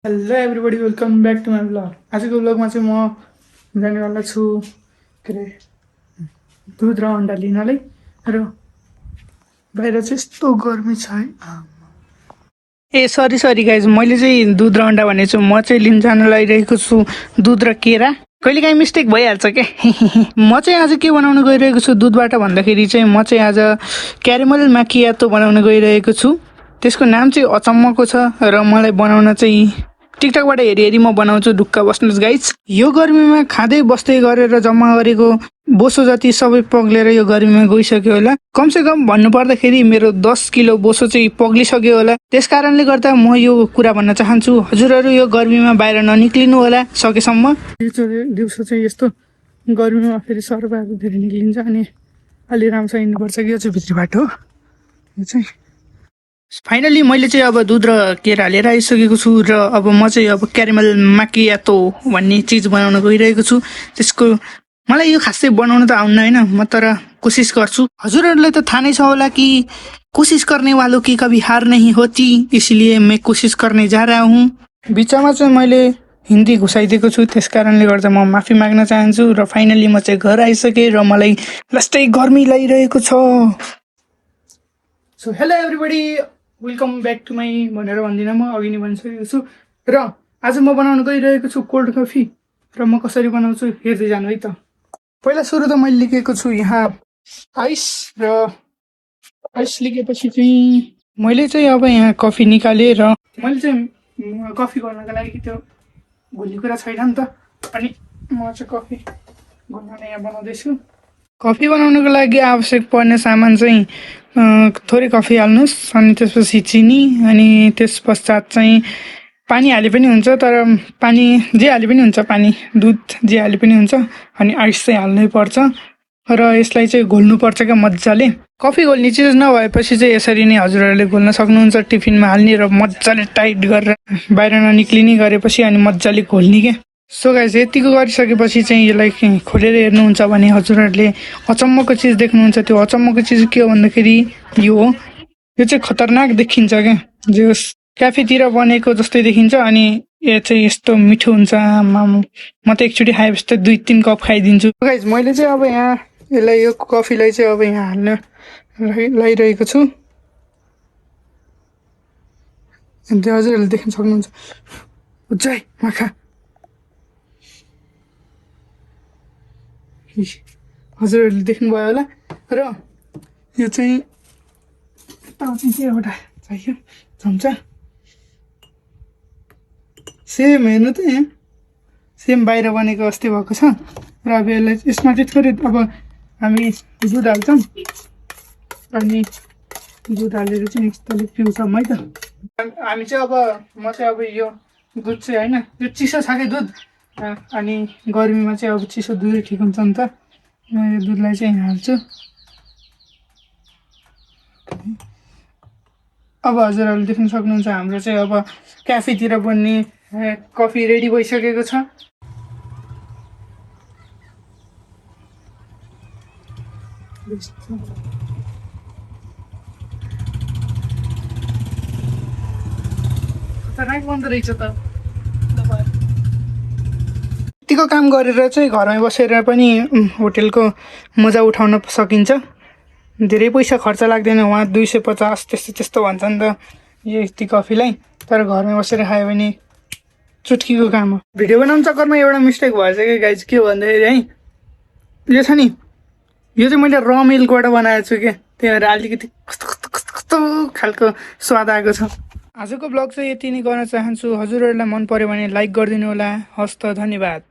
Hello everybody welcome back to my blog. आजको ब्लगमा चाहिँ म जानेवाला छु के अरे दुध र अन्डा लिनलाई। र बाहिर चाहिँ यस्तो गर्मी छ है। ए सरी गाइज, मैले चाहिँ दुध र अन्डा भनेको छु। म चाहिँ लिन जान लागिरहेको छु दुध र केरा। कहिलेकाहीँ मिस्टेक भइहाल्छ क्या। म चाहिँ आज के बनाउन गइरहेको छु दुधबाट भन्दाखेरि चाहिँ म चाहिँ आज क्यारामल माकियातो बनाउन गइरहेको छु। त्यसको नाम चाहिँ अचम्मको छ र मलाई बनाउन चाहिँ टिकटकबाट हेरी म बनाउँछु। ढुक्क बस्नुहोस् गाइज। यो गर्मीमा खाँदै बस्दै गरेर जम्मा गरेको बोसो जति सबै पग्लेर यो गर्मीमा गइसक्यो होला। कमसे कम भन्नु पर्दाखेरि मेरो 10 किलो बोसो चाहिँ पग्लिसक्यो होला। त्यस कारणले गर्दा म यो कुरा भन्न चाहन्छु, हजुरहरू यो गर्मीमा बाहिर ननिक्लिनु होला सकेसम्म। दिउँसो चाहिँ यस्तो गर्मीमा फेरि सर्पहरू धेरै निक्लिन्छ अनि अलि राम्रोसँग हिँड्नुपर्छ कि यो चाहिँ भित्री बाटो हो। यो चाहिँ फाइनली मैले चाहिँ अब दुध र केरा लिएर आइसकेको छु र अब म चाहिँ अब क्यारामल माकियातो भन्ने चिज बनाउन गइरहेको छु। त्यसको मलाई यो खासै बनाउन त आउन्न होइन, म तर कोसिस गर्छु। हजुरहरूलाई त थाहा नै छ होला कि कोसिस गर्ने वालों की कभी हार नहीं होती, इसलिए मैं कोसिस करने जा रहा हूँ। बिचमा चाहिँ मैले हिन्दी घुसाइदिएको छु, त्यस कारणले गर्दा म माफी माग्न चाहन्छु। र फाइनली म चाहिँ घर आइसकेँ र मलाई लास्टै गर्मी लागिरहेको छ। So hello everybody welcome back to my भनेर भन्दिनँ, म अघि नै भनिसकेको छु। र आज म बनाउन गइरहेको छु कोल्ड कफी। र म कसरी बनाउँछु हेर्दै जानु है त। पहिला सुरु त मैले लेखेको छु यहाँ आइस, र आइस लेखेपछि चाहिँ मैले चाहिँ अब यहाँ कफी निकालेँ र मैले चाहिँ कफी गर्नको लागि त्यो घुल्ने कुरा छैन नि त। अनि म चाहिँ कफी घुल्न यहाँ बनाउँदैछु। कफी बनाउनको लागि आवश्यक पर्ने सामान चाहिँ थोरै कफी हाल्नुहोस्, अनि त्यसपछि चिनी, अनि त्यस पश्चात चाहिँ पानी हाले पनि हुन्छ, तर पानी जे हाले पनि हुन्छ, पानी दुध जे हाले पनि हुन्छ। अनि आइस चाहिँ हाल्नै पर्छ र यसलाई चाहिँ घोल्नुपर्छ क्या मजाले। कफी घोल्ने चिज नभएपछि चाहिँ यसरी नै हजुरहरूले घोल्न सक्नुहुन्छ। टिफिनमा हाल्ने र मजाले टाइट गरेर बाहिर ननिक्लिने गरेपछि अनि मजाले घोल्ने क्या। सो गाइस, यतिको गरिसकेपछि चाहिँ यसलाई खोलेर हेर्नुहुन्छ भने हजुरहरूले अचम्मको चिज देख्नुहुन्छ। त्यो अचम्मको चिज के हो भन्दाखेरि यो हो। यो चाहिँ खतरनाक देखिन्छ क्या, जो क्याफेतिर बनेको जस्तै देखिन्छ। अनि यो चाहिँ यस्तो मिठो हुन्छ। म त एकचोटि खाएपछि त 2-3 कप खाइदिन्छु। गाइस, मैले चाहिँ अब यहाँ यसलाई यो कफीलाई चाहिँ अब यहाँ हाल्न लागिरहेको छु। अन्त हजुरहरूले देख्न सक्नुहुन्छ उज्जै माखा। हजुरहरूले देख्नुभयो होला। र यो चाहिँ के एउटा चाहियो चम्चा। सेम हेर्नु त, यहाँ सेम बाहिर बनेको अस्ति भएको छ। र अब यसलाई यसमा चाहिँ थोरै अब हामी दुध हाल्छौँ, अनि दुध हालेर चाहिँ यस्तोले पिउँछौँ है त। हामी चाहिँ अब म चाहिँ अब यो दुध चाहिँ होइन, यो चिसो छ कि दुध, अनि गर्मीमा चाहिँ अब चिसो दुधै ठिक हुन्छ नि त। म यो दुधलाई चाहिँ हाल्छु। अब हजुरहरूले देख्न सक्नुहुन्छ हाम्रो चाहिँ अब क्याफेतिर बन्ने कफी रेडी भइसकेको छ। खतरनाक बन्दो रहेछ त। यतिको काम गरेर चाहिँ घरमै बसेर पनि होटेलको मजा उठाउन सकिन्छ। धेरै पैसा खर्च लाग्दैन, उहाँ 250 त्यस्तो भन्छ नि त यो यति कफीलाई। तर घरमै बसेर खायो भने चुटकीको काम हो। भिडियो बनाउनु चक्करमा एउटा मिस्टेक भएछ कि गाइज, के हो भन्दाखेरि है, यो छ नि, यो चाहिँ मैले र मिल्कबाट बनाएको छु क्या। त्यही भएर अलिकति कस्तो खालको स्वाद आएको छ। आजको ब्लग चाहिँ यति नै गर्न चाहन्छु। हजुरहरूलाई मन पर्यो भने लाइक गरिदिनु होला। हस् त, धन्यवाद।